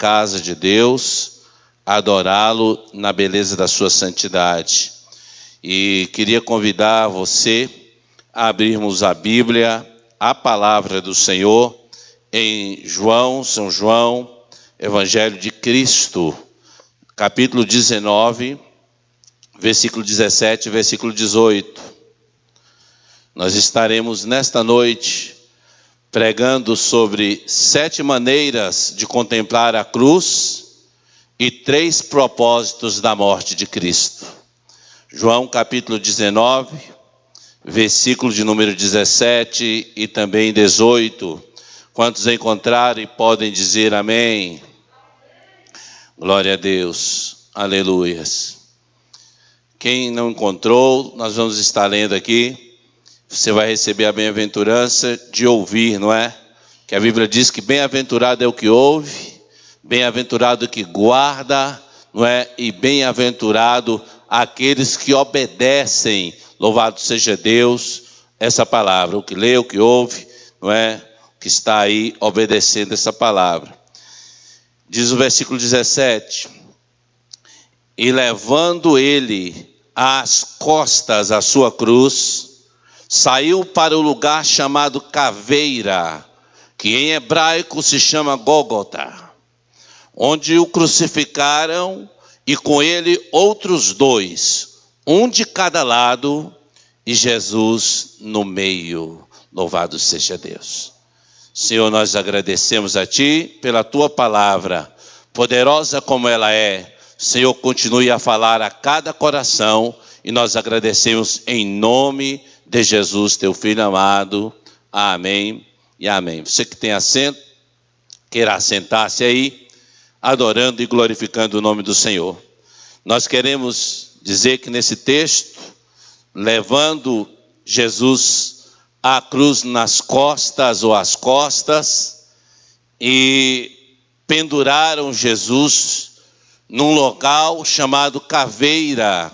casa de Deus, adorá-lo na beleza da sua santidade. E queria convidar você a abrirmos a Bíblia, a palavra do Senhor, em São João, Evangelho de Cristo, capítulo 19, versículo 17 e versículo 18. Nós estaremos nesta noite pregando sobre 7 maneiras de contemplar a cruz e 3 propósitos da morte de Cristo. João capítulo 19, versículo de número 17 e também 18. Quantos encontrarem podem dizer amém? Glória a Deus, aleluias. Quem não encontrou, nós vamos estar lendo aqui. Você vai receber a bem-aventurança de ouvir, não é? Que a Bíblia diz que bem-aventurado é o que ouve, bem-aventurado o que guarda, não é? E bem-aventurado aqueles que obedecem, louvado seja Deus, essa palavra. O que lê, o que ouve, não é? Que está aí obedecendo essa palavra. Diz o versículo 17: e levando ele às costas a sua cruz, saiu para o lugar chamado Caveira, que em hebraico se chama Gólgota, onde o crucificaram, e com ele outros 2, um de cada lado, e Jesus no meio. Louvado seja Deus. Senhor, nós agradecemos a Ti pela Tua palavra, poderosa como ela é. Senhor, continue a falar a cada coração, e nós agradecemos em nome de Jesus, Teu Filho amado. Amém e amém. Você que tem assento, queira assentar-se aí, adorando e glorificando o nome do Senhor. Nós queremos dizer que nesse texto, levando Jesus à cruz nas costas ou às costas, e penduraram Jesus num local chamado Caveira,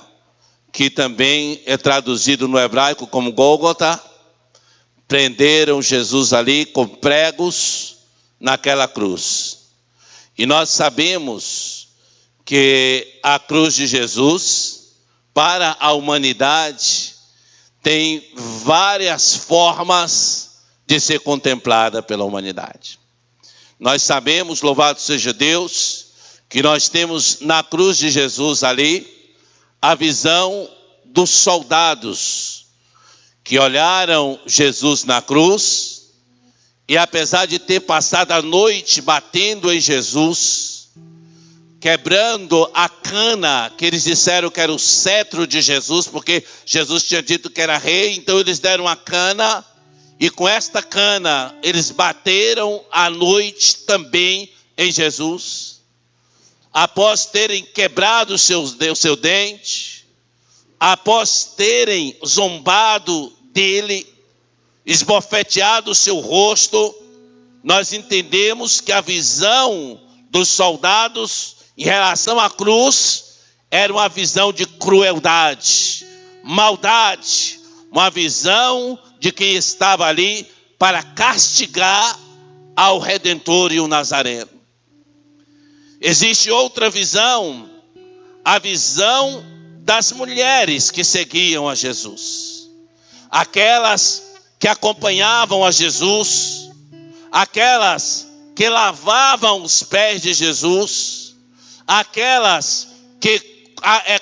que também é traduzido no hebraico como Gólgota. Prenderam Jesus ali com pregos naquela cruz. E nós sabemos que a cruz de Jesus, para a humanidade, tem várias formas de ser contemplada pela humanidade. Nós sabemos, louvado seja Deus, que nós temos na cruz de Jesus ali a visão dos soldados que olharam Jesus na cruz, e apesar de ter passado a noite batendo em Jesus, quebrando a cana, que eles disseram que era o cetro de Jesus, porque Jesus tinha dito que era rei, então eles deram a cana, e com esta cana eles bateram a noite também em Jesus. Após terem quebrado o seu dente, após terem zombado dele, esbofeteado o seu rosto, nós entendemos que a visão dos soldados em relação à cruz era uma visão de crueldade, maldade, uma visão de quem estava ali para castigar ao Redentor e o Nazareno. Existe outra visão, a visão das mulheres que seguiam a Jesus. Aquelas que acompanhavam a Jesus, aquelas que lavavam os pés de Jesus, aquelas que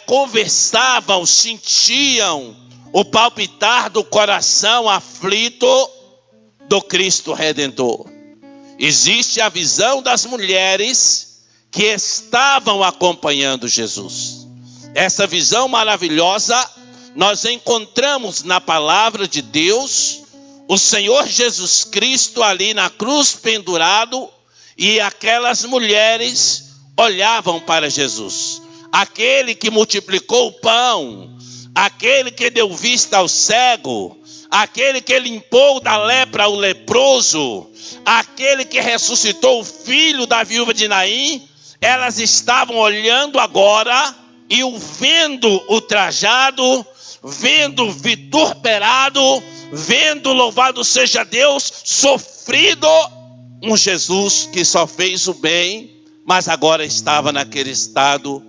conversavam, sentiam o palpitar do coração aflito do Cristo Redentor. Existe a visão das mulheres que estavam acompanhando Jesus. Essa visão maravilhosa nós encontramos na palavra de Deus, o Senhor Jesus Cristo ali na cruz pendurado, e aquelas mulheres olhavam para Jesus. Aquele que multiplicou o pão, aquele que deu vista ao cego, aquele que limpou da lepra o leproso, aquele que ressuscitou o filho da viúva de Naim, elas estavam olhando agora e o vendo ultrajado, vendo vituperado, vendo, louvado seja Deus, sofrido, um Jesus que só fez o bem, mas agora estava naquele estado.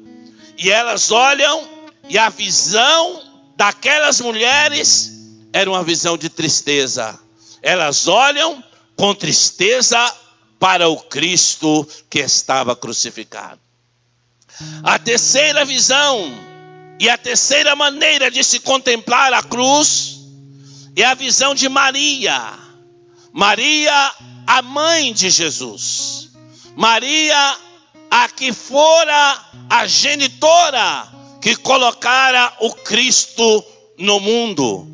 E elas olham, e a visão daquelas mulheres era uma visão de tristeza. Elas olham com tristeza para o Cristo que estava crucificado. A terceira visão e a terceira maneira de se contemplar a cruz é a visão de Maria. Maria, a mãe de Jesus. Maria, a que fora a genitora que colocara o Cristo no mundo.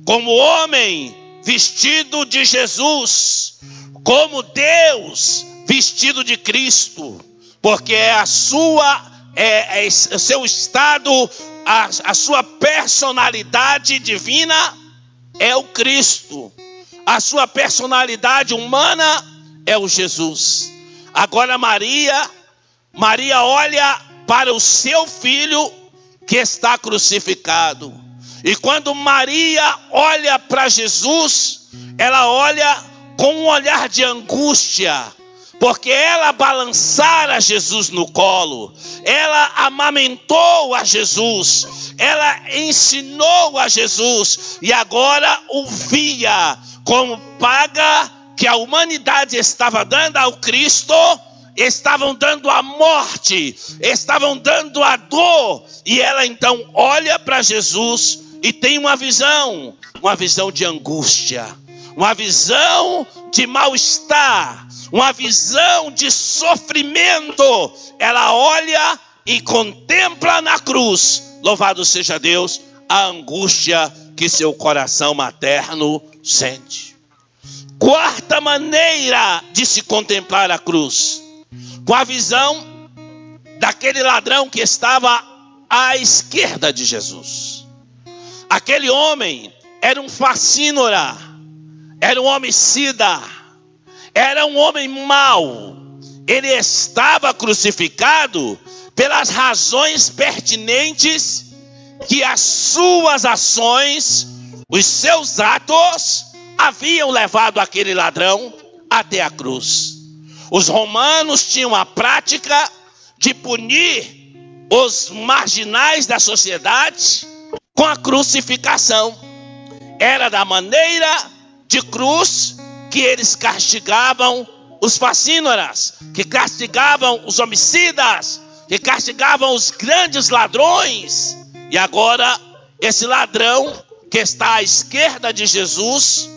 Como homem vestido de Jesus, como Deus vestido de Cristo, porque é o seu estado, a sua personalidade divina é o Cristo, a sua personalidade humana é o Jesus. Agora Maria olha para o seu filho que está crucificado. E quando Maria olha para Jesus, ela olha com um olhar de angústia, porque ela balançara Jesus no colo, ela amamentou a Jesus, ela ensinou a Jesus, e agora o via como paga que a humanidade estava dando ao Cristo. Estavam dando a morte, estavam dando a dor, e ela então olha para Jesus e tem uma visão de angústia, uma visão de mal-estar, uma visão de sofrimento. Ela olha e contempla na cruz, louvado seja Deus, a angústia que seu coração materno sente. Quarta maneira de se contemplar a cruz, com a visão daquele ladrão que estava à esquerda de Jesus. Aquele homem era um facínora, era um homicida, era um homem mau. Ele estava crucificado pelas razões pertinentes que as suas ações, os seus atos, haviam levado aquele ladrão até a cruz. Os romanos tinham a prática de punir os marginais da sociedade com a crucificação. Era da maneira de cruz que eles castigavam os facínoras, que castigavam os homicidas, que castigavam os grandes ladrões. E agora, esse ladrão que está à esquerda de Jesus,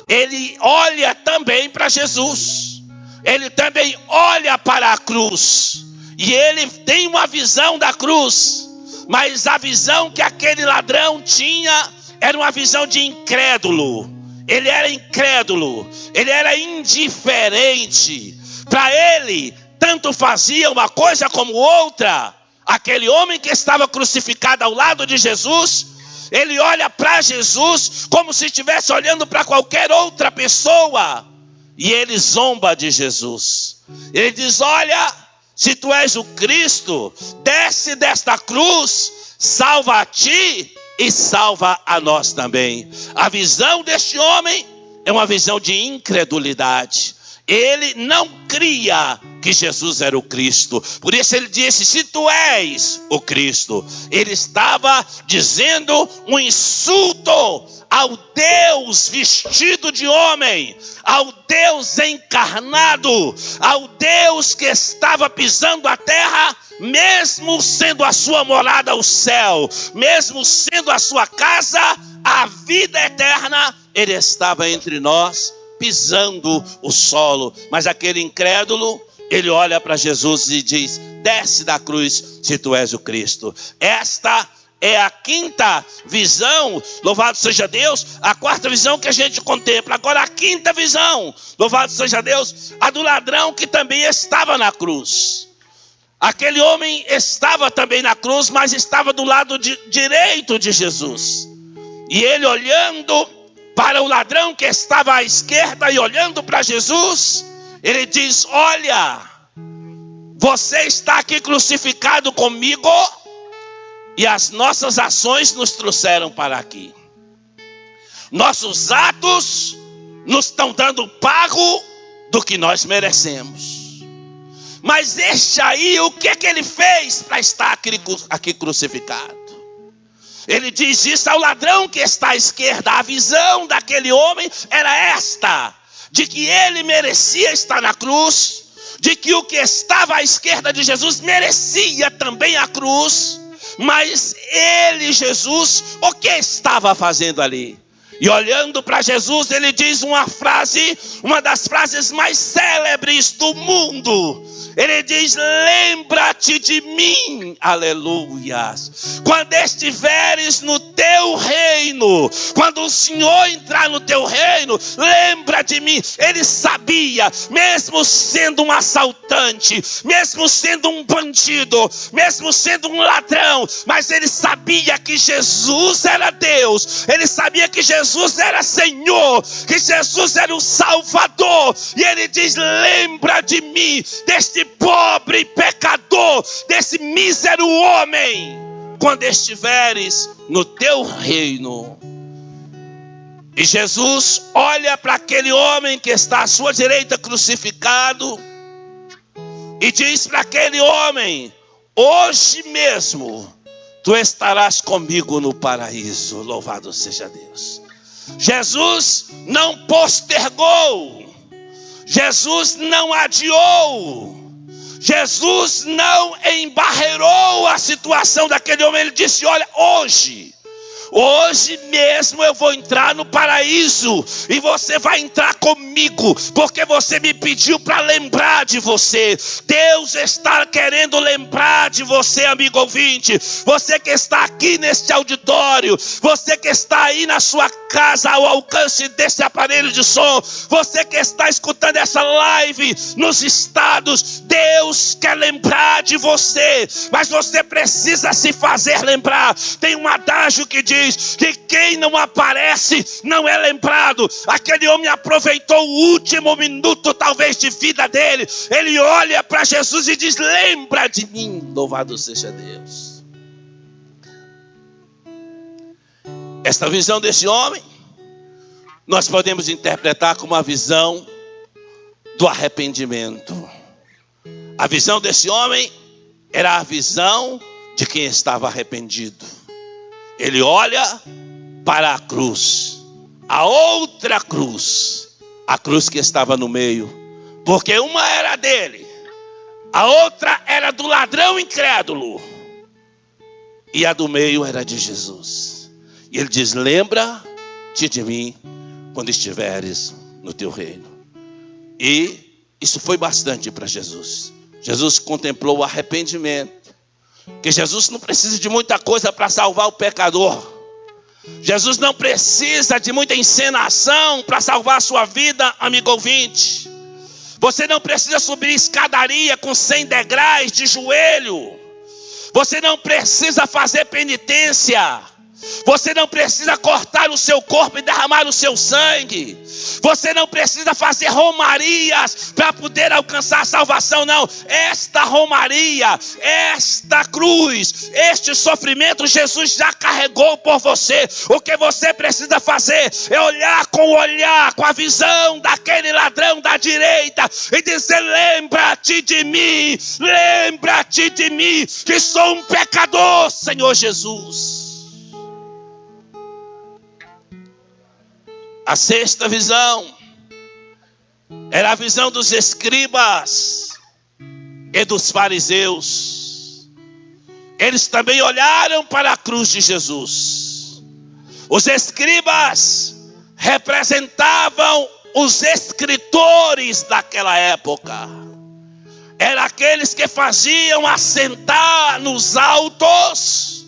ele olha também para Jesus. Ele também olha para a cruz, e ele tem uma visão da cruz, mas a visão que aquele ladrão tinha era uma visão de incrédulo. Ele era incrédulo, ele era indiferente. Para ele, tanto fazia uma coisa como outra. Aquele homem que estava crucificado ao lado de Jesus, ele olha para Jesus como se estivesse olhando para qualquer outra pessoa. E ele zomba de Jesus. Ele diz: olha, se tu és o Cristo, desce desta cruz, salva a ti e salva a nós também. A visão deste homem é uma visão de incredulidade. Ele não cria que Jesus era o Cristo. Por isso ele disse: se tu és o Cristo. Ele estava dizendo um insulto ao Deus vestido de homem, ao Deus encarnado, ao Deus que estava pisando a terra, mesmo sendo a sua morada o céu, mesmo sendo a sua casa a vida eterna. Ele estava entre nós, pisando o solo. Mas aquele incrédulo, ele olha para Jesus e diz: desce da cruz se tu és o Cristo. Esta é a quinta visão, louvado seja Deus, a quarta visão que a gente contempla. Agora a quinta visão, louvado seja Deus, a do ladrão que também estava na cruz. Aquele homem estava também na cruz, mas estava do lado direito de Jesus. E ele olhando para o ladrão que estava à esquerda e olhando para Jesus, ele diz: olha, você está aqui crucificado comigo, e as nossas ações nos trouxeram para aqui. Nossos atos nos estão dando pago do que nós merecemos. Mas este aí, o que é que ele fez para estar aqui crucificado? Ele diz isso ao ladrão que está à esquerda. A visão daquele homem era esta: de que ele merecia estar na cruz, de que o que estava à esquerda de Jesus merecia também a cruz. Mas ele, Jesus, o que estava fazendo ali? E olhando para Jesus, ele diz uma frase, uma das frases mais célebres do mundo. Ele diz: lembra-te de mim, aleluias, quando estiveres no teu reino. Quando o Senhor entrar no teu reino, lembra de mim. Ele sabia, mesmo sendo um assaltante, mesmo sendo um bandido, mesmo sendo um ladrão, mas ele sabia que Jesus era Deus. Ele sabia que Jesus era Senhor, que Jesus era o Salvador. E ele diz: lembra de mim, deste pobre pecador, desse mísero homem, quando estiveres no teu reino. E Jesus olha para aquele homem que está à sua direita crucificado e diz para aquele homem: hoje mesmo tu estarás comigo no paraíso. Louvado seja Deus. Jesus não postergou, Jesus não adiou, Jesus não embarreirou a situação daquele homem. Ele disse: olha, hoje mesmo eu vou entrar no paraíso e você vai entrar comigo, porque você me pediu para lembrar de você. Deus está querendo lembrar de você, amigo ouvinte. Você que está aqui neste auditório, você que está aí na sua casa ao alcance desse aparelho de som, você que está escutando essa live nos estados, Deus quer lembrar de você, mas você precisa se fazer lembrar. Tem um adágio que diz que quem não aparece não é lembrado. Aquele homem aproveitou o último minuto talvez de vida dele. Ele olha para Jesus e diz: lembra de mim. Louvado seja Deus. Esta visão desse homem nós podemos interpretar como a visão do arrependimento. A visão desse homem era a visão de quem estava arrependido. Ele olha para a cruz, a outra cruz, a cruz que estava no meio, porque uma era dele, a outra era do ladrão incrédulo, e a do meio era de Jesus. E ele diz: lembra-te de mim quando estiveres no teu reino. E isso foi bastante para Jesus. Jesus contemplou o arrependimento, que Jesus não precisa de muita coisa para salvar o pecador. Jesus não precisa de muita encenação para salvar a sua vida, amigo ouvinte. Você não precisa subir escadaria com 100 degraus de joelho. Você não precisa fazer penitência. Você não precisa cortar o seu corpo e derramar o seu sangue. Você não precisa fazer romarias para poder alcançar a salvação, não. Esta romaria, esta cruz, este sofrimento, Jesus já carregou por você. O que você precisa fazer é olhar com a visão daquele ladrão da direita e dizer: lembra-te de mim, que sou um pecador, Senhor Jesus. A sexta visão era a visão dos escribas e dos fariseus. Eles também olharam para a cruz de Jesus. Os escribas representavam os escritores daquela época. Eram aqueles que faziam assentar nos autos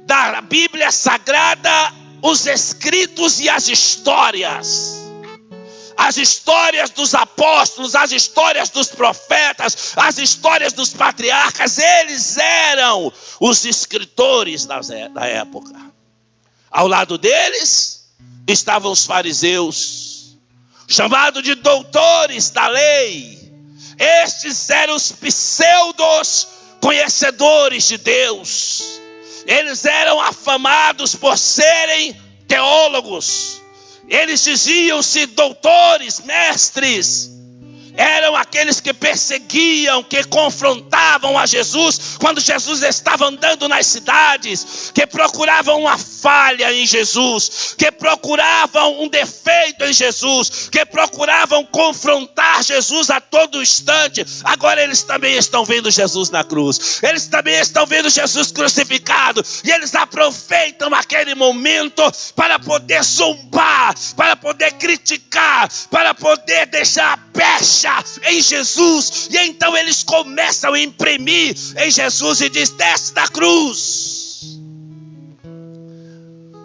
da Bíblia Sagrada os escritos e as histórias dos apóstolos, as histórias dos profetas, as histórias dos patriarcas. Eles eram os escritores da época. Ao lado deles estavam os fariseus, chamados de doutores da lei. Estes eram os pseudos conhecedores de Deus. Eles eram afamados por serem teólogos. Eles diziam-se doutores, mestres. eram aqueles que perseguiam, que confrontavam a Jesus quando Jesus estava andando nas cidades, que procuravam uma falha em Jesus, que procuravam um defeito em Jesus, que procuravam confrontar Jesus a todo instante. Agora eles também estão vendo Jesus na cruz, eles também estão vendo Jesus crucificado, e eles aproveitam aquele momento para poder zombar, para poder criticar, para poder deixar a pecha em Jesus. E então eles começam a imprimir em Jesus e diz: desce da cruz.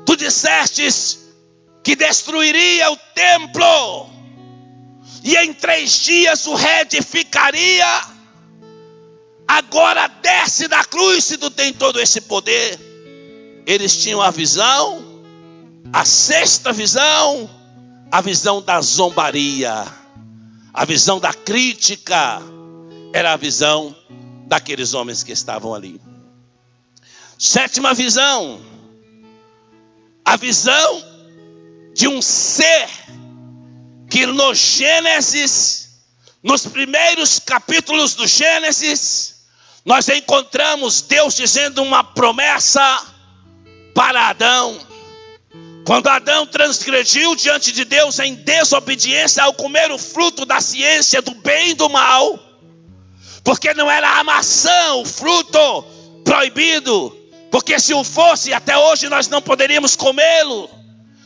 Tu dissestes que destruiria o templo e em 3 dias o reedificaria. Agora desce da cruz se tu tem todo esse poder. Eles tinham a visão, a 6ª visão, a visão da zombaria, a visão da crítica. Era a visão daqueles homens que estavam ali. 7ª visão, a visão de um ser que no Gênesis, nos primeiros capítulos do Gênesis, nós encontramos Deus dizendo uma promessa para Adão. Quando Adão transgrediu diante de Deus em desobediência ao comer o fruto da ciência do bem e do mal, porque não era a maçã o fruto proibido, porque se o fosse, até hoje nós não poderíamos comê-lo,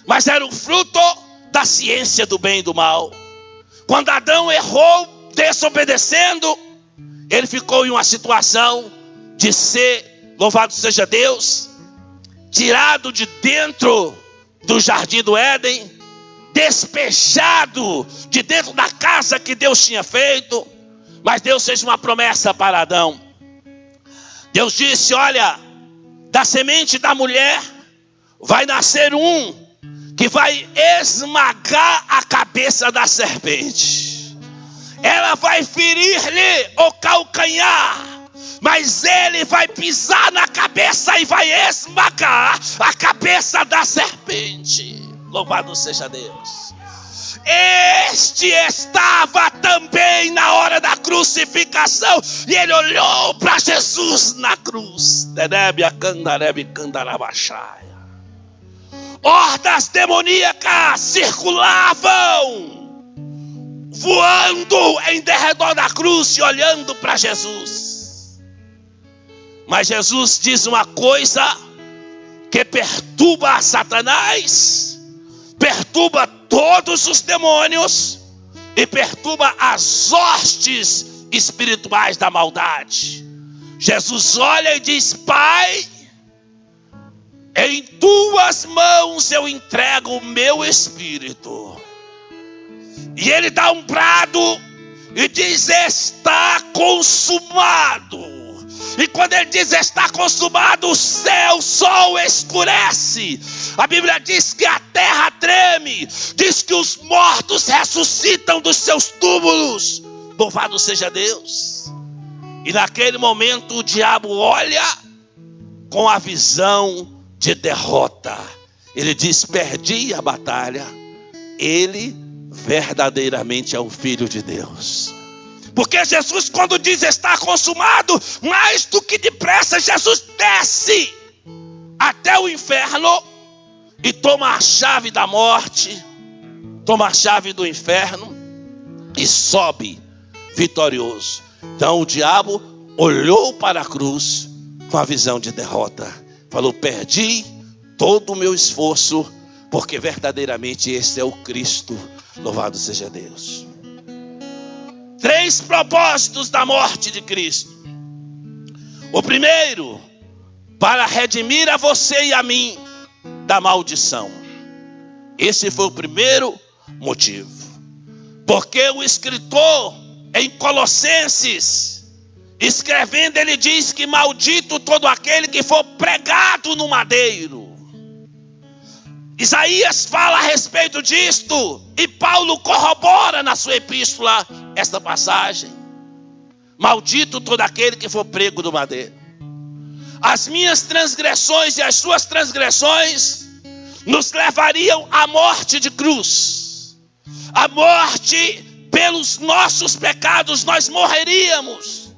mas era o fruto da ciência do bem e do mal. Quando Adão errou, desobedecendo, ele ficou em uma situação de ser, louvado seja Deus, tirado de dentro do jardim do Éden, despejado de dentro da casa que Deus tinha feito. Mas Deus fez uma promessa para Adão. Deus disse: olha, da semente da mulher vai nascer um que vai esmagar a cabeça da serpente. Ela vai ferir-lhe o calcanhar, mas ele vai pisar na cabeça e vai esmagar a cabeça da serpente. Louvado seja Deus. Este estava também na hora da crucificação, e ele olhou para Jesus na cruz. Hordas demoníacas circulavam, voando em derredor da cruz e olhando para Jesus. Mas Jesus diz uma coisa que perturba Satanás, perturba todos os demônios e perturba as hostes espirituais da maldade. Jesus olha e diz: Pai, em tuas mãos eu entrego o meu espírito. E ele dá um brado e diz: está consumado. E quando ele diz está consumado, o céu, o sol escurece. A Bíblia diz que a terra treme, diz que os mortos ressuscitam dos seus túmulos. Louvado seja Deus. E naquele momento o diabo olha com a visão de derrota. Ele diz: perdi a batalha. Ele verdadeiramente é o Filho de Deus. Porque Jesus, quando diz está consumado, mais do que depressa Jesus desce até o inferno e toma a chave da morte, toma a chave do inferno e sobe vitorioso. Então o diabo olhou para a cruz com a visão de derrota. Falou: perdi todo o meu esforço, porque verdadeiramente este é o Cristo. Louvado seja Deus. 3 propósitos da morte de Cristo. O primeiro, para redimir a você e a mim da maldição. Esse foi o primeiro motivo. Porque o escritor em Colossenses, escrevendo, ele diz que maldito todo aquele que for pregado no madeiro. Isaías fala a respeito disto, e Paulo corrobora na sua epístola esta passagem. Maldito todo aquele que for prego no madeiro. As minhas transgressões e as suas transgressões nos levariam à morte de cruz, a morte pelos nossos pecados nós morreríamos.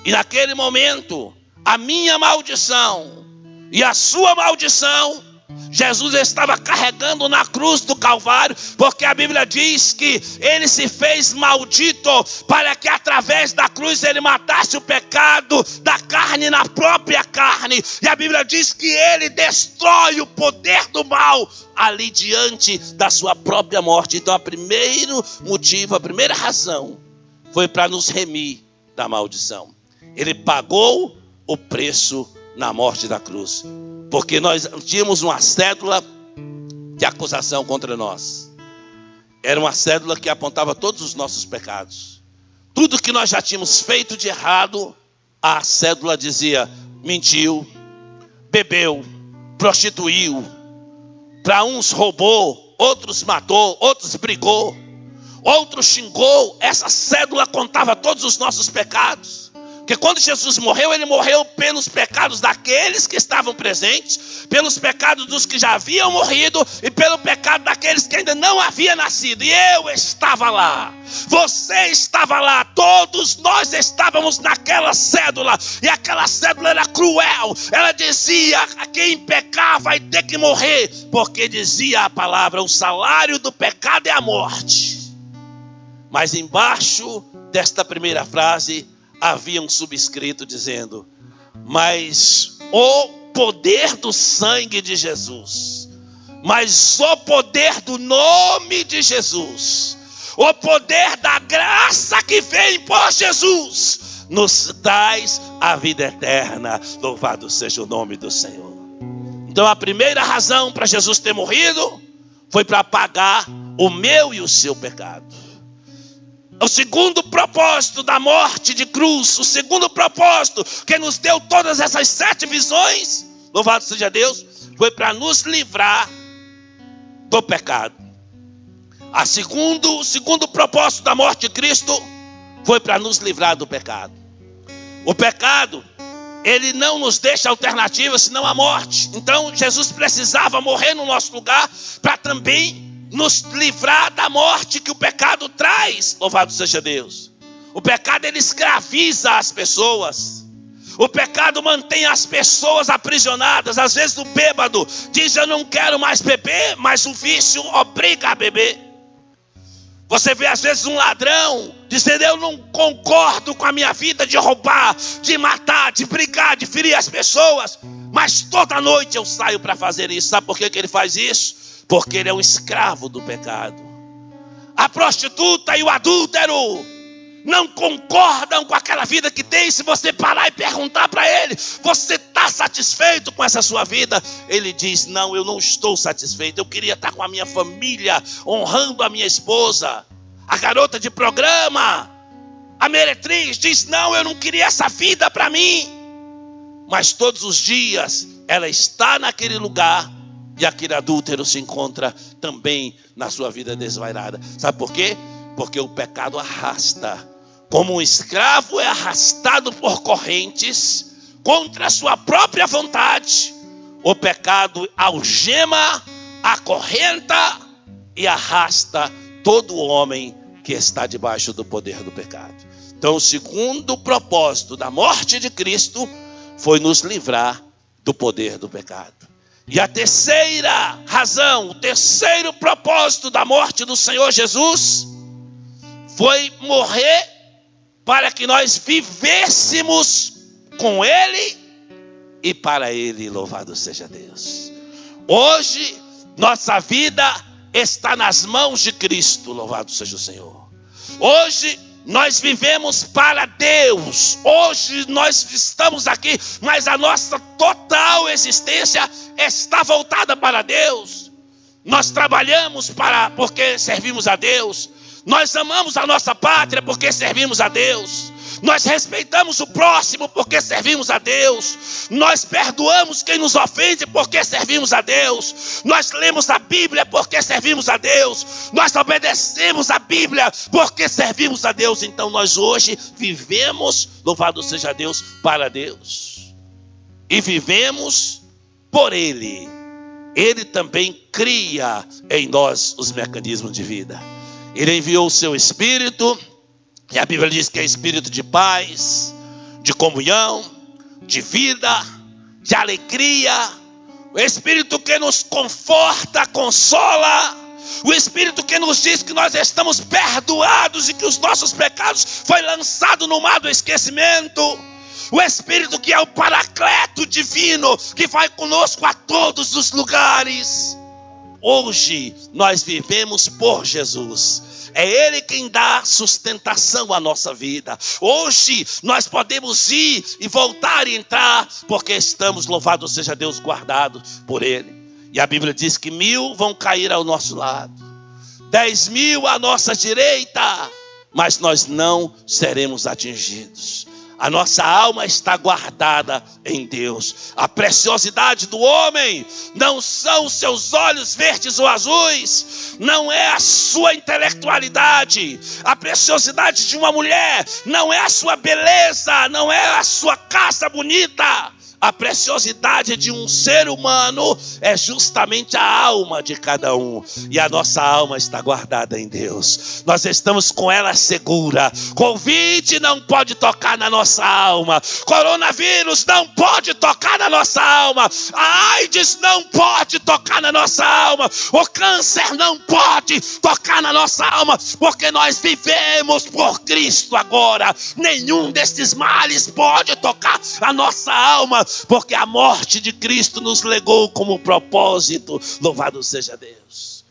E naquele momento, a minha maldição e a sua maldição, Jesus estava carregando na cruz do Calvário, porque a Bíblia diz que ele se fez maldito para que através da cruz ele matasse o pecado da carne na própria carne. E a Bíblia diz que ele destrói o poder do mal ali diante da sua própria morte. Então, o primeiro motivo, a primeira razão foi para nos remir da maldição. Ele pagou o preço na morte da cruz, porque nós tínhamos uma cédula de acusação contra nós. Era uma cédula que apontava todos os nossos pecados. Tudo que nós já tínhamos feito de errado, a cédula dizia: mentiu, bebeu, prostituiu, para uns roubou, outros matou, outros brigou, outros xingou. Essa cédula contava todos os nossos pecados. Porque quando Jesus morreu, ele morreu pelos pecados daqueles que estavam presentes, pelos pecados dos que já haviam morrido e pelo pecado daqueles que ainda não haviam nascido. E eu estava lá, você estava lá, todos nós estávamos naquela cédula. E aquela cédula era cruel. Ela dizia: quem pecar vai ter que morrer, porque dizia a palavra: o salário do pecado é a morte. Mas embaixo desta primeira frase havia um subscrito dizendo: mas o poder do sangue de Jesus, mas o poder do nome de Jesus, o poder da graça que vem por Jesus, nos traz a vida eterna. Louvado seja o nome do Senhor. Então a primeira razão para Jesus ter morrido foi para pagar o meu e o seu pecado. O segundo propósito da morte de cruz, o segundo propósito que nos deu todas essas 7 visões, louvado seja Deus, foi para nos livrar do pecado. O segundo propósito da morte de Cristo foi para nos livrar do pecado. O pecado, ele não nos deixa alternativa senão a morte. Então Jesus precisava morrer no nosso lugar para também nos livrar da morte que o pecado traz. Louvado seja Deus. O pecado, ele escraviza as pessoas. O pecado mantém as pessoas aprisionadas. Às vezes o bêbado diz: eu não quero mais beber, mas o vício obriga a beber. Você vê às vezes um ladrão dizendo: eu não concordo com a minha vida de roubar, de matar, de brigar, de ferir as pessoas, mas toda noite eu saio para fazer isso. Sabe por que ele faz isso? Porque ele é um escravo do pecado. A prostituta e o adúltero não concordam com aquela vida que tem. Se você parar e perguntar para ele: você está satisfeito com essa sua vida? Ele diz: não, eu não estou satisfeito. Eu queria estar com a minha família, honrando a minha esposa. A garota de programa, a meretriz, diz: não, eu não queria essa vida para mim. Mas todos os dias ela está naquele lugar, e aquele adúltero se encontra também na sua vida desvairada. Sabe por quê? Porque o pecado arrasta. Como um escravo é arrastado por correntes contra a sua própria vontade, o pecado algema, acorrenta e arrasta todo homem que está debaixo do poder do pecado. Então, o segundo propósito da morte de Cristo foi nos livrar do poder do pecado. E a terceira razão, o terceiro propósito da morte do Senhor Jesus foi morrer para que nós vivêssemos com Ele e para Ele. Louvado seja Deus. Hoje nossa vida está nas mãos de Cristo. Louvado seja o Senhor. Hoje nós vivemos para Deus. Hoje nós estamos aqui, mas a nossa total existência está voltada para Deus. Nós trabalhamos porque servimos a Deus. Nós amamos a nossa pátria porque servimos a Deus. Nós respeitamos o próximo porque servimos a Deus. Nós perdoamos quem nos ofende porque servimos a Deus. Nós lemos a Bíblia porque servimos a Deus. Nós obedecemos a Bíblia porque servimos a Deus. Então nós hoje vivemos, louvado seja Deus, para Deus. E vivemos por Ele. Ele também cria em nós os mecanismos de vida. Ele enviou o seu Espírito, e a Bíblia diz que é Espírito de paz, de comunhão, de vida, de alegria, o Espírito que nos conforta, consola, o Espírito que nos diz que nós estamos perdoados e que os nossos pecados foi lançado no mar do esquecimento. O Espírito que é o Paracleto divino, que vai conosco a todos os lugares. Hoje nós vivemos por Jesus. É Ele quem dá sustentação à nossa vida. Hoje nós podemos ir e voltar e entrar, porque estamos, louvado seja Deus, guardados por Ele. E a Bíblia diz que 1000 vão cair ao nosso lado, 10.000 à nossa direita, mas nós não seremos atingidos. A nossa alma está guardada em Deus. A preciosidade do homem não são os seus olhos verdes ou azuis, não é a sua intelectualidade. A preciosidade de uma mulher não é a sua beleza, não é a sua casa bonita. A preciosidade de um ser humano é justamente a alma de cada um. E a nossa alma está guardada em Deus. Nós estamos com ela segura. Covid não pode tocar na nossa alma. Coronavírus não pode tocar na nossa alma. A AIDS não pode tocar na nossa alma. O câncer não pode tocar na nossa alma. Porque nós vivemos por Cristo agora. Nenhum desses males pode tocar a nossa alma. Porque a morte de Cristo nos legou como propósito. Louvado seja Deus.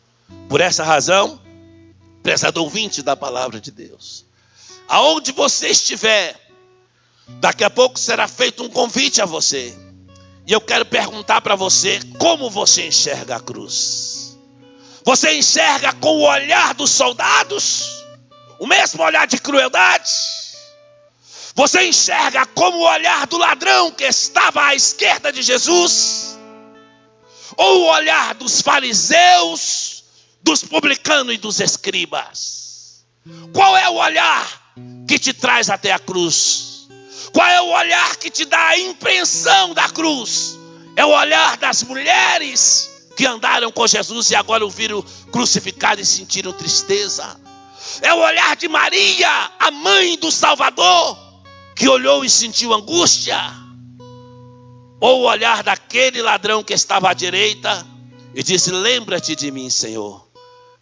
Por essa razão, prezado ouvinte da palavra de Deus, aonde você estiver, daqui a pouco será feito um convite a você. E eu quero perguntar para você, como você enxerga a cruz? Você enxerga com o olhar dos soldados? O mesmo olhar de crueldade? Você enxerga como o olhar do ladrão que estava à esquerda de Jesus? Ou o olhar dos fariseus, dos publicanos e dos escribas? Qual é o olhar que te traz até a cruz? Qual é o olhar que te dá a impressão da cruz? É o olhar das mulheres que andaram com Jesus e agora o viram crucificado e sentiram tristeza? É o olhar de Maria, a mãe do Salvador, que olhou e sentiu angústia? Ou o olhar daquele ladrão que estava à direita e disse: lembra-te de mim, Senhor,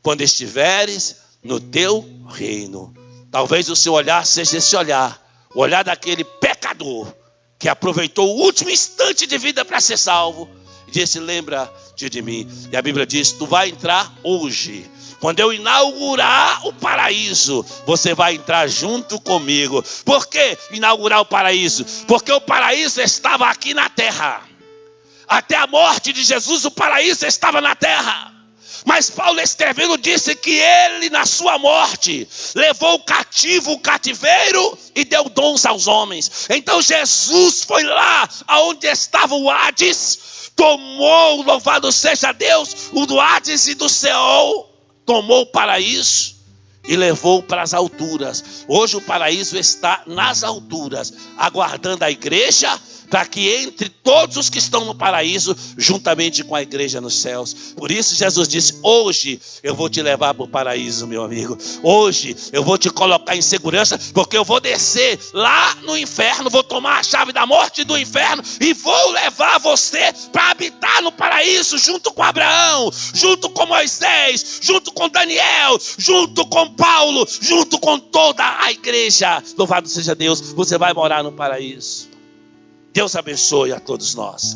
quando estiveres no teu reino? Talvez o seu olhar seja esse olhar, o olhar daquele pecador que aproveitou o último instante de vida para ser salvo e disse: lembra-te de mim. E a Bíblia diz: tu vai entrar hoje. Quando eu inaugurar o paraíso, você vai entrar junto comigo. Por que inaugurar o paraíso? Porque o paraíso estava aqui na terra. Até a morte de Jesus, o paraíso estava na terra. Mas Paulo escrevendo disse que ele, na sua morte, levou cativo o cativeiro e deu dons aos homens. Então Jesus foi lá onde estava o Hades, tomou, louvado seja Deus, o do Hades e do Seol, tomou o paraíso e levou para as alturas. Hoje o paraíso está nas alturas, aguardando a igreja, para que entre todos os que estão no paraíso, juntamente com a igreja nos céus. Por isso Jesus disse: hoje eu vou te levar para o paraíso, meu amigo. Hoje eu vou te colocar em segurança, porque eu vou descer lá no inferno, vou tomar a chave da morte do inferno e vou levar você para habitar no paraíso, junto com Abraão, junto com Moisés, junto com Daniel, junto com Paulo, junto com toda a igreja. Louvado seja Deus, você vai morar no paraíso. Deus abençoe a todos nós.